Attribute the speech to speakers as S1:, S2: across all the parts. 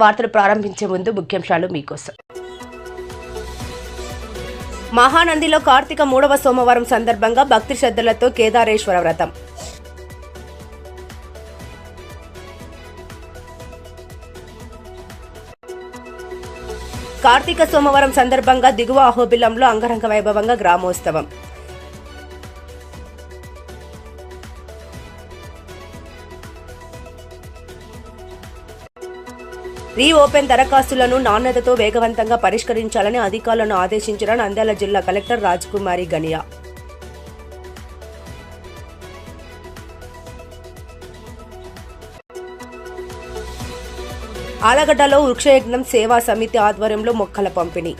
S1: వార్తలు ప్రారంభించే ముందు ముఖ్యాంశాలు మీకోసం. మహానందిలో కార్తీక 3వ సోమవారం సందర్భంగా భక్తి శ్రద్ధలతో కేదారేశ్వర వ్రతం. కార్తీక సోమవారం సందర్భంగా దిగువ అహోబిలంలో అంగరంగ వైభవంగా గ్రామోత్సవం. రీఓపెన్ దరఖాస్తులను నాణ్యతతో వేగవంతంగా పరిష్కరించాలని అధికారులను ఆదేశించిన నంద్యాల జిల్లా కలెక్టర్ రాజకుమారి గనియా. ఆలగడ్డలో వృక్షయజ్ఞం సేవా సమితి ఆధ్వర్యంలో మొక్కల పంపిణీ.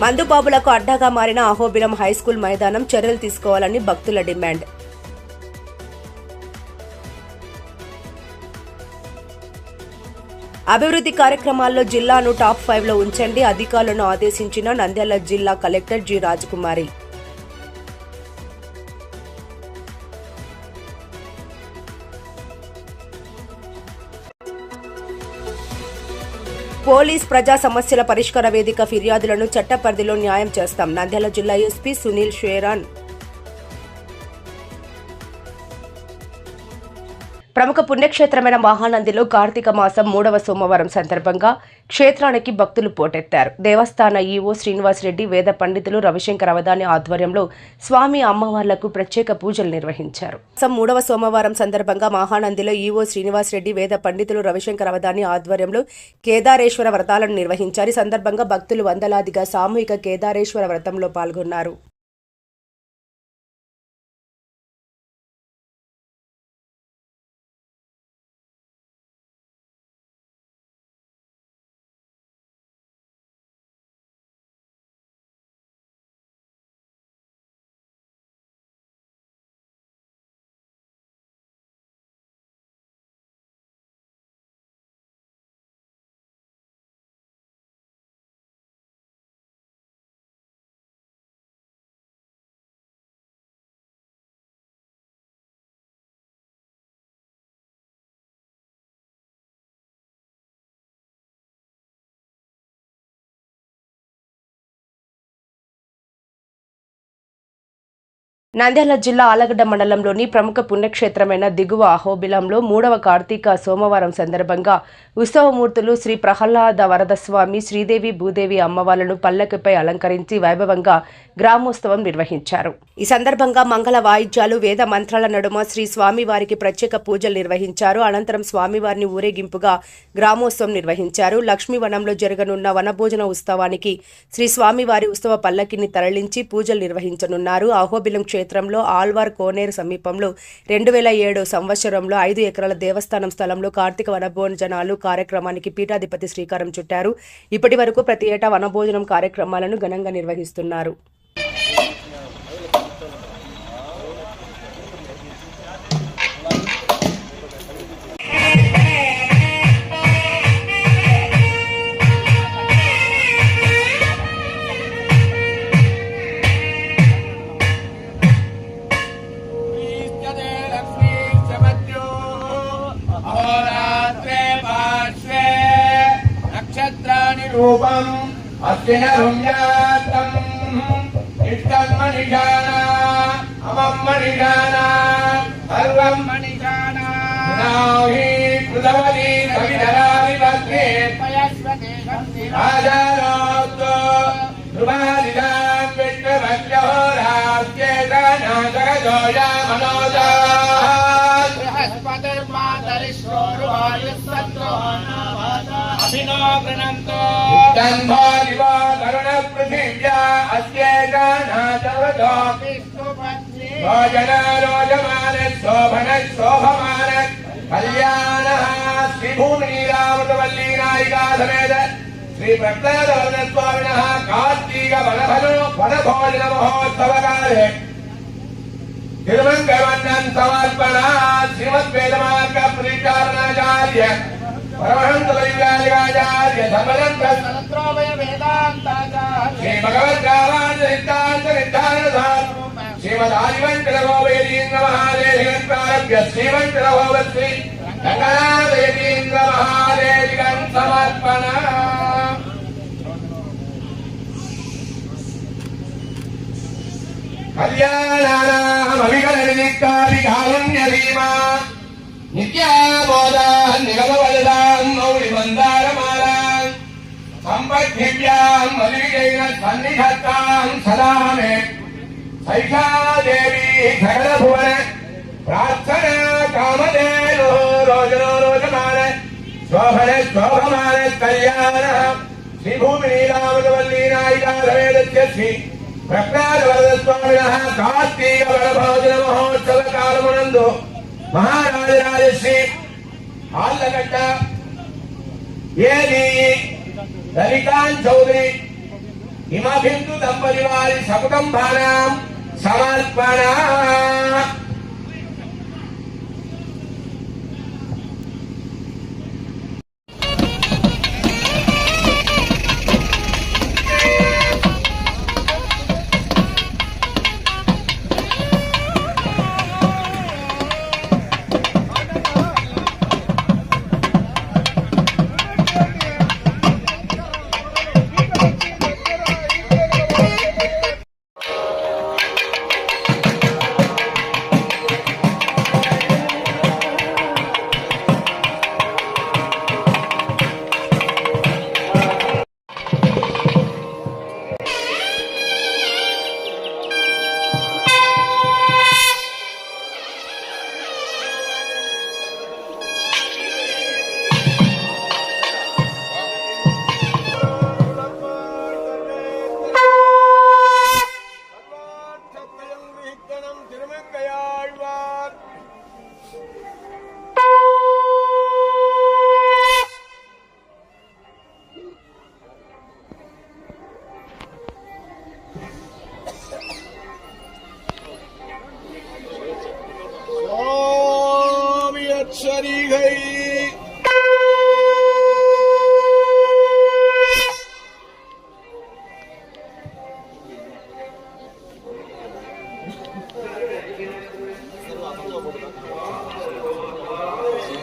S1: మందుబాబులకు అడ్డాగా మారిన అహోబిలం హైస్కూల్ మైదానం చర్యలు తీసుకోవాలని భక్తుల డిమాండ్. అభివృద్ధి కార్యక్రమాల్లో జిల్లాను టాప్ 5లో ఉంచండి, అధికారులను ఆదేశించిన నంద్యాల జిల్లా కలెక్టర్ జి రాజకుమారి. పోలీస్ ప్రజా సమస్యల పరిష్కార వేదిక ఫిర్యాదులను చట్ట పరిధిలో న్యాయం చేస్తాం. నంద్యాల జిల్లా ఎస్పీ సునీల్ షేరాన్. ప్రముఖ పుణ్యక్షేత్రమైన మహానందిలో కార్తీక మాసం 3వ సోమవారం సందర్భంగా క్షేత్రానికి భక్తులు పోటెత్తారు. దేవస్థాన ఈవో శ్రీనివాసరెడ్డి, వేద పండితులు రవిశంకర్ అవధాని ఆధ్వర్యంలో స్వామి అమ్మవార్లకు ప్రత్యేక పూజలు నిర్వహించారు. 3వ సోమవారం సందర్భంగా మహానందిలో ఈవో శ్రీనివాసరెడ్డి, వేద పండితులు రవిశంకర్ అవధాని ఆధ్వర్యంలో కేదారేశ్వర వ్రతాలను నిర్వహించారు. ఈ సందర్భంగా భక్తులు వందలాదిగా సామూహిక కేదారేశ్వర వ్రతంలో పాల్గొన్నారు. నంద్యాల జిల్లా ఆలగడ్డ మండలంలోని ప్రముఖ పుణ్యక్షేత్రమైన దిగువ అహోబిలంలో 3వ కార్తీక సోమవారం సందర్భంగా ఉత్సవమూర్తులు శ్రీ ప్రహ్లాద వరదస్వామి, శ్రీదేవి భూదేవి అమ్మవార్లను పల్లకిపై అలంకరించి వైభవంగా గ్రామోత్సవం నిర్వహించారు. ఈ సందర్భంగా మంగళ వాయిద్యాలు, వేద మంత్రాల నడుమ శ్రీ స్వామివారికి ప్రత్యేక పూజలు నిర్వహించారు. అనంతరం స్వామివారిని ఊరేగింపుగా గ్రామోత్సవం నిర్వహించారు. లక్ష్మీవనంలో జరగనున్న వనభోజన ఉత్సవానికి శ్రీ స్వామివారి ఉత్సవ పల్లకిని తరలించి పూజలు నిర్వహించనున్నారు. అహోబిలం క్షేత్రంలో ఆల్వార్ కోనేరు సమీపంలో 2007 సంవత్సరంలో 5 ఎకరాల దేవస్థానం స్థలంలో కార్తీక వనభోజనాలు కార్యక్రమానికి పీఠాధిపతి శ్రీకారం చుట్టారు. ఇప్పటి వరకు ప్రతి ఏటా వనభోజనం కార్యక్రమాలను ఘనంగా నిర్వహిస్తున్నారు.
S2: రూపం అస్తినరుణ్యాతం ఇష్టం మనిషానా అమం మనిషానా సర్వం మనిషానా నాహి కృతవతి కవిధరావి భక్తి పయస్వతే ఆజానోత్తో ధ్రువాదిదాం విష్ణుభక్తహోరాస్యేతనాజగజోయా మనోజా బృహస్పతిర్మాతరిశ్రోరువాయుస్సత్తో అభినోగృణంతో దంభోదివో కరుణ పృథివ్యా అస్యేతనాజగజో విష్ణుపత్ని భోజనారోజమాన శోభన శోభమాన కళ్యాణ శ్రీభూమిరామృతవల్లీ నాయికా సమేత శ్రీ ప్రహ్లాదవరదస్వామినః కార్తీక వనభోజన మహోత్సవకాలే తిరుమంగళవన్నం సమర్పణాత్ श्रीमद्वेदमार्ग परिचारणाचार्य परमहंस परिव्राजकाचार्य धर्मदत्त
S3: तन्त्रोभय वेदांताचार्य
S2: श्री भगवत रामानुज सिद्धांत निर्धारण श्रीमदादिवंतर गोवेदीन्द्र महादेव श्रीमंतर गोवश्री रंगनाथेन्द्र महादेव समर्पण कल्याणानामभिकलनिकारिकारुण्यधीमा नित्यामोदान् निगमवरदान् मौलिमन्दारमालान् सम्पद्दिव्यां मलिविजयेन सन्निधत्तां सदा मे सैषा देवी सकलभुवन प्रार्थना कामधेनो रोचनो रोचमान शोभन शोभमान कल्याणः श्रीभूमिनीलामृतवल्ली नायिका समेतस्य श्री प्रह्लादवरदस्वामिनः कार्तीक वरभोजन महोत्सव कालमुनंदु महाराजराजश्री आल्लगट्ट ఏది లలితాన్ చౌదరి హిమబిందు దంపతి వారి సకుటుంబానాం సమర్పణ.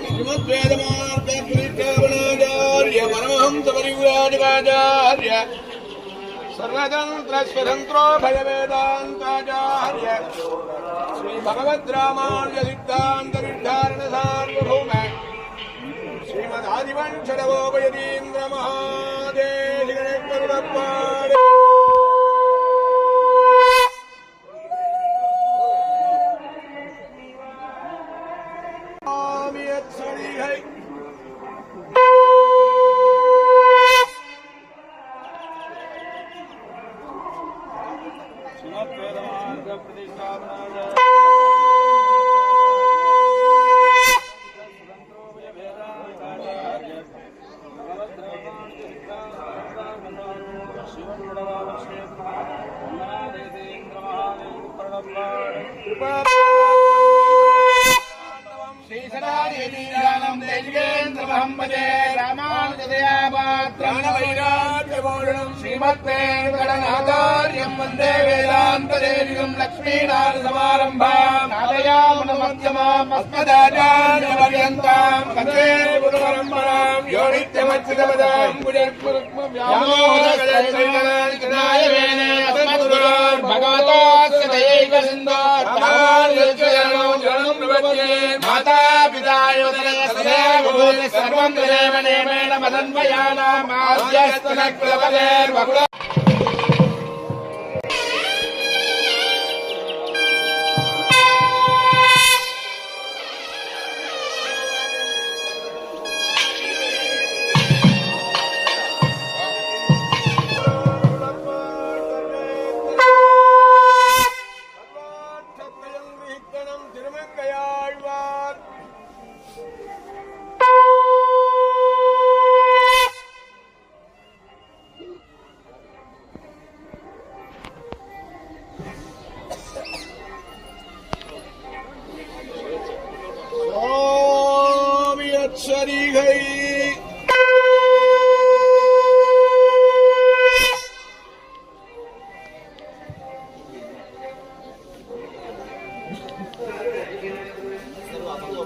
S2: श्रीमद्वेदमार्ग परिचारणाचार्य परमहंस परिव्राजकाचार्य सर्वतंत्र स्वतंत्रो भय वेदांताचार्य श्री भगवत रामानुज सिद्धांत निर्धारण सार्वभौम श्रीमदादिवंश नवोपयतीन्द्र महादेव गणेश श्रीमद्वेंकटनाथार्यं वन्दे वेदान्तदेविकं लक्ष्मीनाथसमारम्भां नादयामनमध्यमाम् अस्मदाचार्यपर्यन्तां वन्दे गुरुपरम्परां यो नित्यमच्युतपदां भुजत्पुरुक्मव्यामोदगजत्करुणाय वेने अस्मद्गुरोर् भगवतोऽस्य दयैकसिन्धोः रामानुजस्य शरणं प्रपद्ये माता पिता योतनस्तदेव भूय सर्वं तदेव नेमेण मदन्वयानामाद्यस्तनकृपदेर्वकुल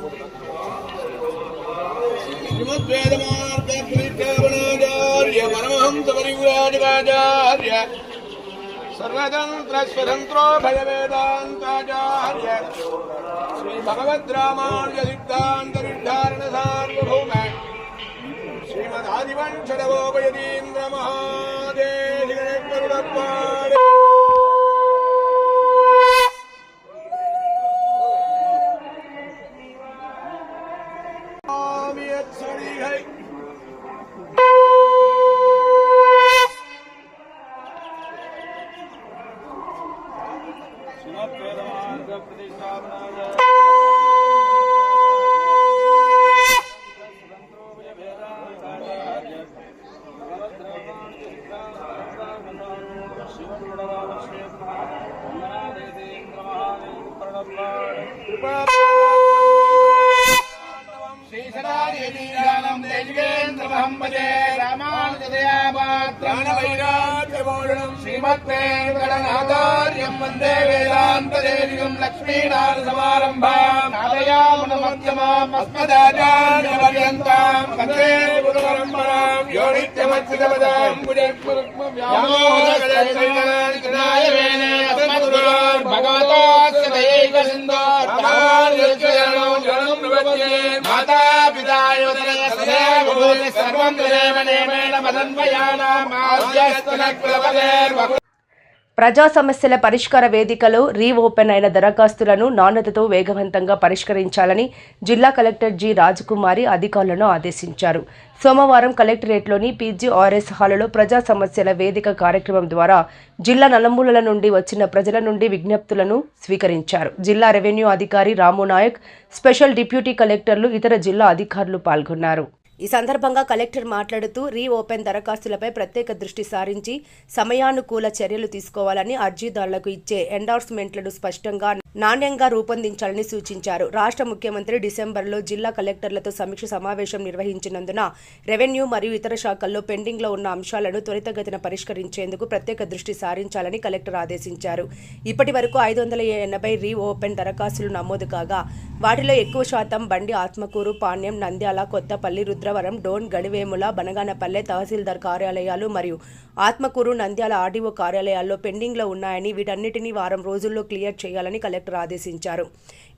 S2: श्रीमद्वेदमार्गकृष्णाचार्य परमहंस परिव्राजकाचार्य सर्वतंत्र स्वतंत्रो भयवेदांताचार्य श्री भगवद्रामानुज सिद्धांत निर्धारण सार्वभौम श्रीमदादिवंशरवोपयतीन्द्र महादेव श्रीमद्वेंकटनाथार्यं वन्दे वेदान्तदेविं लक्ष्मीनाथसमारम्भां नादयामनमध्यमाम् अस्मदाचार्यपर्यन्तां वन्दे गुरुपरम्परां यो नित्यमच्युतपदां भुजत्पुरुक्मव्यामोहगजत्कैतनाय मेने अस्मद्गुरोर् भगवतोऽस्य दयैकसिन्धोः शरणं प्रपद्ये माता पिता योतनः सदैव भूरि सर्वं तदेव नेमेण मदन्वयानाम् आद्यस्तनकुलपतेर्वकुल
S1: ప్రజా సమస్యల పరిష్కార వేదికలో రీఓపెన్ అయిన దరఖాస్తులను నాణ్యతతో వేగవంతంగా పరిష్కరించాలని జిల్లా కలెక్టర్ జి రాజకుమారి అధికారులను ఆదేశించారు. సోమవారం కలెక్టరేట్లోని పీజీఆర్ఎస్ హాలులో ప్రజా సమస్యల వేదిక కార్యక్రమం ద్వారా జిల్లా నలుమూలల నుండి వచ్చిన ప్రజల నుండి విజ్ఞప్తులను స్వీకరించారు. జిల్లా రెవెన్యూ అధికారి రాము నాయక్, స్పెషల్ డిప్యూటీ కలెక్టర్లు, ఇతర జిల్లా అధికారులు పాల్గొన్నారు. ఈ సందర్భంగా కలెక్టర్ మాట్లాడుతూ రీఓపెన్ దరఖాస్తులపై ప్రత్యేక దృష్టి సారించి సమయానుకూల చర్యలు తీసుకోవాలని, అర్జీదారులకు ఇచ్చే ఎండార్స్మెంట్లను స్పష్టంగా నాణ్యంగా రూపొందించాలని సూచించారు. రాష్ట్ర ముఖ్యమంత్రి డిసెంబర్లో జిల్లా కలెక్టర్లతో సమీక్ష సమావేశం నిర్వహించినందున రెవెన్యూ మరియు ఇతర శాఖల్లో పెండింగ్లో ఉన్న అంశాలను త్వరితగతిన పరిష్కరించేందుకు ప్రత్యేక దృష్టి సారించాలని కలెక్టర్ ఆదేశించారు. ఇప్పటి వరకు 580 రీఓపెన్ దరఖాస్తులు నమోదు కాగా వాటిలో ఎక్కువ శాతం బండి, ఆత్మకూరు, పాణ్యం, నంద్యాల, కొత్తపల్లి, రుద్రవరం, డోన్, గడివేముల, బనగానపల్లె తహసీల్దార్ కార్యాలయాలు మరియు ఆత్మకూరు, నంద్యాల ఆర్డీఓ కార్యాలయాల్లో పెండింగ్లో ఉన్నాయని, వీటన్నిటినీ వారం రోజుల్లో క్లియర్ చేయాలని కలెక్టర్ ఆదేశించారు.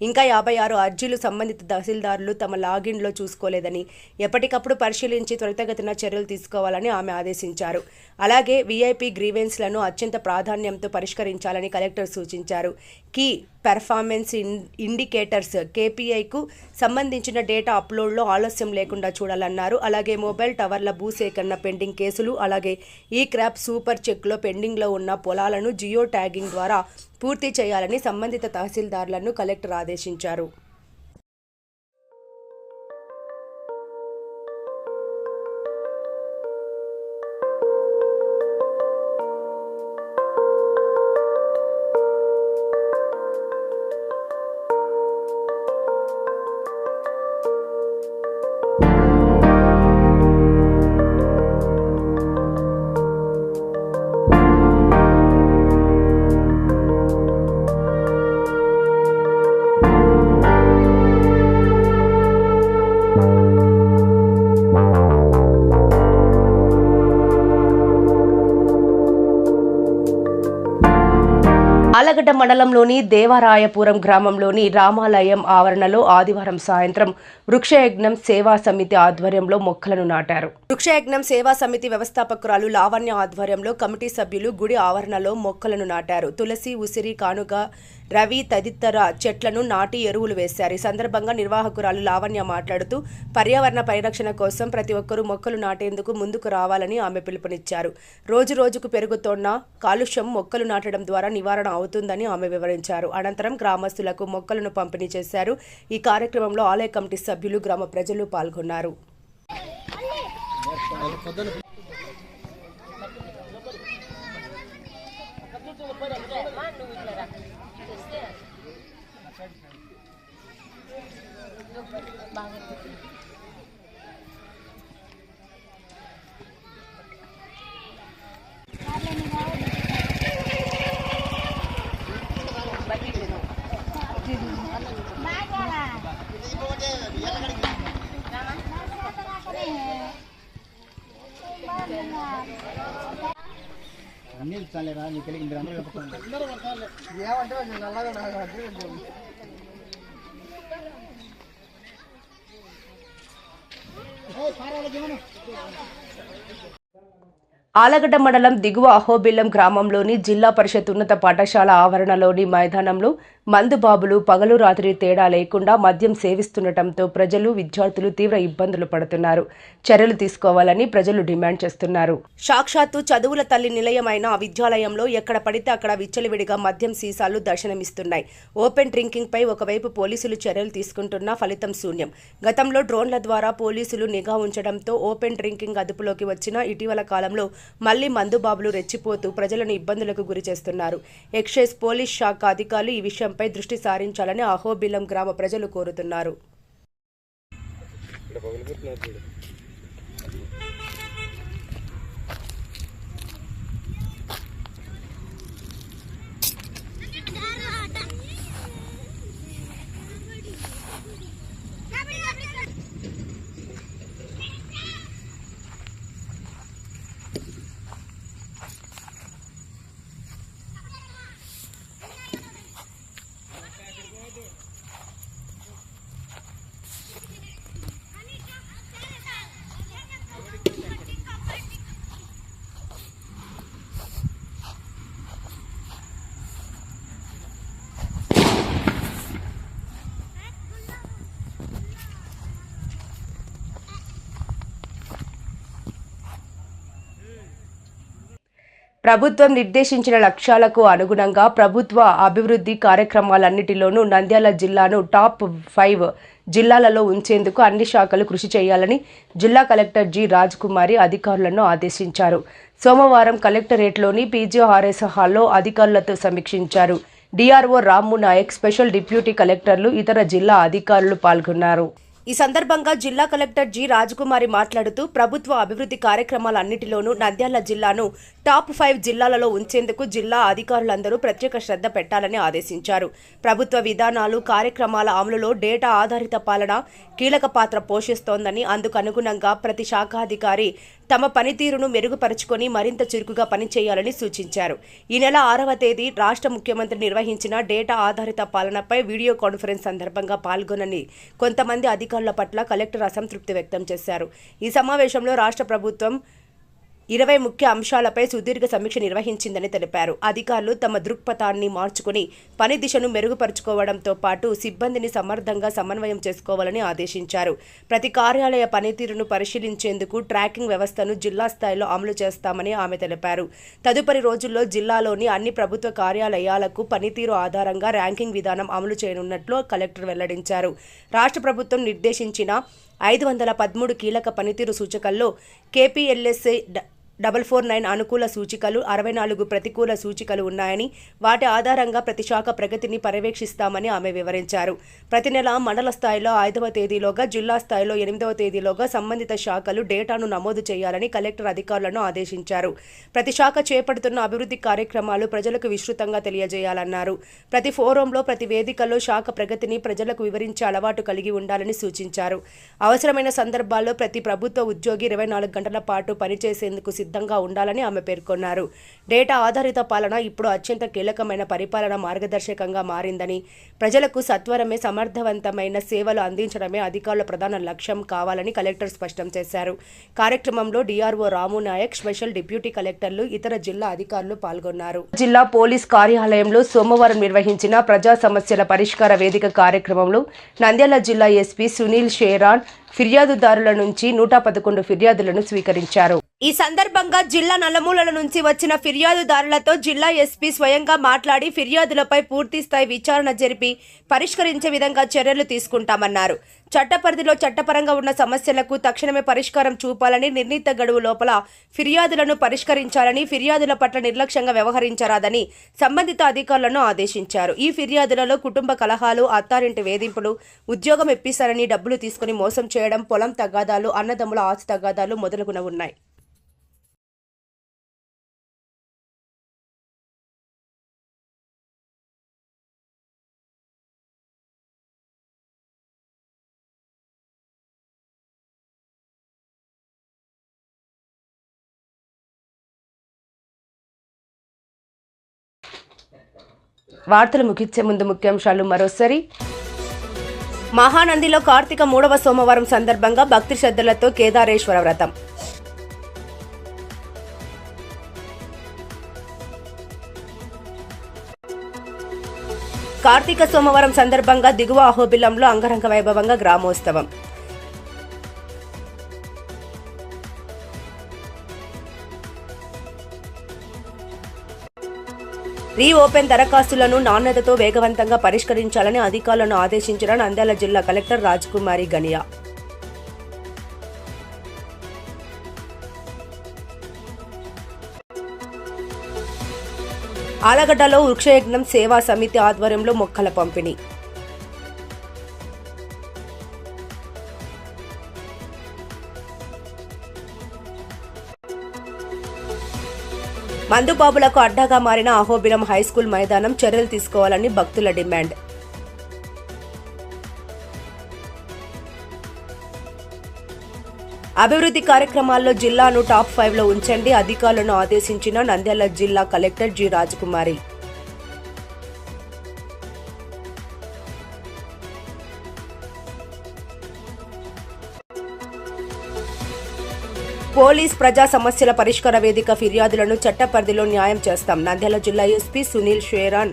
S1: ఇంకా 56 అర్జీలు సంబంధిత తహసీల్దారులు తమ లాగిన్లో చూసుకోలేదని ఎప్పటికప్పుడు పరిశీలించి త్వరితగతిన చర్యలు తీసుకోవాలని ఆమె ఆదేశించారు. అలాగే వీఐపీ గ్రీవెన్స్లను అత్యంత ప్రాధాన్యంతో పరిష్కరించాలని కలెక్టర్ సూచించారు. కీ పెర్ఫార్మెన్స్ ఇండికేటర్స్ కేపీఐకు సంబంధించిన డేటా అప్లోడ్లో ఆలస్యం లేకుండా చూడాలన్నారు. అలాగే మొబైల్ టవర్ల భూసేకరణ పెండింగ్ కేసులు, అలాగే ఈ క్రాప్ సూపర్ చెక్లో పెండింగ్లో ఉన్న పొలాలను జియో ట్యాగింగ్ ద్వారా పూర్తి చేయాలని సంబంధిత తహసీల్దార్లను కలెక్టర్ ఆదేశించారు. ఆలగడ్డ మండలంలోని దేవరాయపురం గ్రామంలోని రామాలయం ఆవరణలో ఆదివారం సాయంత్రం వృక్షయజ్ఞం సేవా సమితి ఆధ్వర్యంలో మొక్కలను నాటారు. వృక్షయజ్ఞం సేవా సమితి వ్యవస్థాపకురాలు లావణ్య ఆధ్వర్యంలో కమిటీ సభ్యులు గుడి ఆవరణలో మొక్కలను నాటారు. తులసి, ఉసిరి, కానుగ, రవి తదితర చెట్లను నాటి ఎరువులు వేశారు. ఈ సందర్భంగా నిర్వాహకురాలు లావణ్య మాట్లాడుతూ పర్యావరణ పరిరక్షణ కోసం ప్రతి ఒక్కరూ మొక్కలు నాటేందుకు ముందుకు రావాలని ఆమె పిలుపునిచ్చారు. రోజు రోజుకు పెరుగుతోన్న కాలుష్యం మొక్కలు నాటడం ద్వారా నివారణ అవుతుందని ఆమె వివరించారు. అనంతరం గ్రామస్తులకు మొక్కలను పంపిణీ చేశారు. ఈ కార్యక్రమంలో ఆలయ కమిటీ సభ్యులు, గ్రామ ప్రజలు పాల్గొన్నారు.
S3: అన్నీ ఇస్తానులేరా నీకు తెలియదు మీరు అందరూ ఏమంటే నల్లగా
S1: ఆలగడ్డ మండలం దిగువ అహోబిల్లం గ్రామంలోని జిల్లా పరిషత్ ఉన్నత పాఠశాల ఆవరణలోని మైదానంలో మందుబాబులు పగలు రాత్రి తేడా లేకుండా మద్యం సేవిస్తుండటంతో ప్రజలు విద్యార్థులు తీవ్ర ఇబ్బందులు పడుతున్నారు. చర్యలు తీసుకోవాలని ప్రజలు డిమాండ్ చేస్తున్నారు. సాక్షాత్తు చదువుల తల్లి నిలయమైన ఆ విద్యాలయంలో ఎక్కడ పడితే అక్కడ విచ్చలవిడిగా మద్యం సీసాలు దర్శనమిస్తున్నాయి. ఓపెన్ డ్రింకింగ్ పై ఒకవైపు పోలీసులు చర్యలు తీసుకుంటున్నా ఫలితం శూన్యం. గతంలో డ్రోన్ల ద్వారా పోలీసులు నిఘా ఉంచడంతో ఓపెన్ డ్రింకింగ్ అదుపులోకి వచ్చిన ఇటీవల కాలంలో మళ్లీ మందుబాబులు రెచ్చిపోతూ ప్రజలను ఇబ్బందులకు గురి చేస్తున్నారు. ఎక్సైజ్ పోలీస్ శాఖ అధికారులు ఈ విషయంపై దృష్టి సారించాలని అహోబిలం గ్రామ ప్రజలు కోరుతున్నారు. ప్రభుత్వం నిర్దేశించిన లక్ష్యాలకు అనుగుణంగా ప్రభుత్వ అభివృద్ధి కార్యక్రమాలన్నిటిలోనూ నంద్యాల జిల్లాను టాప్ 5 జిల్లాలలో ఉంచేందుకు అన్ని శాఖలు కృషి చేయాలని జిల్లా కలెక్టర్ జి. రాజకుమారి అధికారులను ఆదేశించారు. సోమవారం కలెక్టరేట్లోని పీజీఆర్ఎస్ హాల్లో అధికారులతో సమీక్షించారు. డిఆర్ఓ రాము నాయక్, స్పెషల్ డిప్యూటీ కలెక్టర్లు, ఇతర జిల్లా అధికారులు పాల్గొన్నారు. ఈ సందర్భంగా జిల్లా కలెక్టర్ జి. రాజకుమారి మాట్లాడుతూ ప్రభుత్వ అభివృద్ధి కార్యక్రమాలన్నిటిలోనూ నంద్యాల జిల్లాను టాప్ 5 జిల్లాలలో ఉంచేందుకు జిల్లా అధికారులందరూ ప్రత్యేక శ్రద్ధ పెట్టాలని ఆదేశించారు. ప్రభుత్వ విధానాలు, కార్యక్రమాల అమలులో డేటా ఆధారిత పాలన కీలక పాత్ర పోషిస్తోందని, అందుకు అనుగుణంగా ప్రతి శాఖాధికారి తమ పనితీరును మెరుగుపరుచుకొని మరింత చురుకుగా పనిచేయాలని సూచించారు. ఈ నెల 6వ తేదీ రాష్ట్ర ముఖ్యమంత్రి నిర్వహించిన డేటా ఆధారిత పాలనపై వీడియో కాన్ఫరెన్స్ సందర్భంగా పాల్గొనని కొంతమంది అధికారుల పట్ల కలెక్టర్ అసంతృప్తి వ్యక్తం చేశారు. ఈ సమావేశంలో రాష్ట్ర ప్రభుత్వం 20 ముఖ్య అంశాలపై సుదీర్ఘ సమీక్ష నిర్వహించిందని తెలిపారు. అధికారులు తమ దృక్పథాన్ని మార్చుకుని పని దిశను మెరుగుపరుచుకోవడంతో పాటు సిబ్బందిని సమర్థంగా సమన్వయం చేసుకోవాలని ఆదేశించారు. ప్రతి కార్యాలయ పనితీరును పరిశీలించేందుకు ట్రాకింగ్ వ్యవస్థను జిల్లా స్థాయిలో అమలు చేస్తామని ఆమె తెలిపారు. తదుపరి రోజుల్లో జిల్లాలోని అన్ని ప్రభుత్వ కార్యాలయాలకు పనితీరు ఆధారంగా ర్యాంకింగ్ విధానం అమలు చేయనున్నట్లు కలెక్టర్ వెల్లడించారు. రాష్ట్ర ప్రభుత్వం నిర్దేశించిన 513 కీలక పనితీరు సూచికల్లో కేపీఎల్ఎస్ఏ 449 అనుకూల సూచికలు, 64 ప్రతికూల సూచికలు ఉన్నాయని, వాటి ఆధారంగా ప్రతి శాఖ ప్రగతిని పర్యవేక్షిస్తామని ఆమె వివరించారు. ప్రతి నెల మండల స్థాయిలో 5వ తేదీలోగా, జిల్లా స్థాయిలో 8వ తేదీలోగా సంబంధిత శాఖలు డేటాను నమోదు చేయాలని కలెక్టర్ అధికారులను ఆదేశించారు. ప్రతి శాఖ చేపడుతున్న అభివృద్ధి కార్యక్రమాలు ప్రజలకు విస్తృతంగా తెలియజేయాలన్నారు. ప్రతి ఫోరంలో, ప్రతి వేదికలో శాఖ ప్రగతిని ప్రజలకు వివరించే అలవాటు కలిగి ఉండాలని సూచించారు. అవసరమైన సందర్భాల్లో ప్రతి ప్రభుత్వ ఉద్యోగి 24 గంటల పాటు పనిచేసేందుకు సిద్ధంగా ఉండాలని ఆమె పేర్కొన్నారు. డేటా ఆధారిత పాలన ఇప్పుడు అత్యంత కీలకమైన పరిపాలన మార్గదర్శకంగా మారిందని, ప్రజలకు సత్వరమే సమర్థవంతమైన సేవలు అందించడమే అధికారుల ప్రధాన లక్ష్యం కావాలని కలెక్టర్ స్పష్టం చేశారు. కార్యక్రమంలో డిఆర్ఓ రాము నాయక్, స్పెషల్ డిప్యూటీ కలెక్టర్లు, ఇతర జిల్లా అధికారులు పాల్గొన్నారు. జిల్లా పోలీస్ కార్యాలయంలో సోమవారం నిర్వహించిన ప్రజా సమస్యల పరిష్కార వేదిక కార్యక్రమంలో నంద్యాల జిల్లా ఎస్పీ సునీల్ షేరాన్ ఫిర్యాదుదారుల నుంచి 111 ఫిర్యాదులను స్వీకరించారు. ఈ సందర్భంగా జిల్లా నలుమూలల నుంచి వచ్చిన ఫిర్యాదుదారులతో జిల్లా ఎస్పీ స్వయంగా మాట్లాడి ఫిర్యాదులపై పూర్తిస్థాయి విచారణ జరిపి పరిష్కరించే విధంగా చర్యలు తీసుకుంటామన్నారు. చట్టపరిధిలో చట్టపరంగా ఉన్న సమస్యలకు తక్షణమే పరిష్కారం చూపాలని, నిర్ణీత గడువు లోపల ఫిర్యాదులను పరిష్కరించాలని, ఫిర్యాదుల పట్ల నిర్లక్ష్యంగా వ్యవహరించరాదని సంబంధిత అధికారులను ఆదేశించారు. ఈ ఫిర్యాదులలో కుటుంబ కలహాలు, అత్తారింటి వేధింపులు, ఉద్యోగం ఇప్పిస్తారని డబ్బులు తీసుకుని మోసం చేయడం, పొలం తగాదాలు, అన్నదమ్ముల ఆస్తి తగాదాలు మొదలగునవి ఉన్నాయి. వార్తలు ముగించే ముందు ముఖ్యాంశాలు మరోసారి. మహానందిలో కార్తీక 3వ సోమవారం సందర్భంగా భక్తి శ్రద్ధలతో కేదారేశ్వర వ్రతం. కార్తీక సోమవారం సందర్భంగా దిగువ అహోబిలంలో అంగరంగ వైభవంగా గ్రామోత్సవం. రీఓపెన్ దరఖాస్తులను నాణ్యతతో వేగవంతంగా పరిష్కరించాలని అధికారులను ఆదేశించిన నంద్యాల జిల్లా కలెక్టర్ రాజ్కుమారి గనియా. ఆలగడ్డలో వృక్షయజ్ఞం సేవా సమితి ఆధ్వర్యంలో మొక్కల పంపిణీ. మందుబాబులకు అడ్డాగా మారిన అహోబిలం హైస్కూల్ మైదానం చర్యలు తీసుకోవాలని భక్తుల డిమాండ్. అభివృద్ధి కార్యక్రమాల్లో జిల్లాను టాప్ 5లో ఉంచండి, అధికారులను ఆదేశించిన నంద్యాల జిల్లా కలెక్టర్ జి. రాజకుమారి. పోలీస్ ప్రజా సమస్యల పరిష్కార వేదిక ఫిర్యాదులను చట్ట పరిధిలో న్యాయం చేస్తాం. నంద్యాల జిల్లా ఎస్పీ సునీల్ షేరాన్.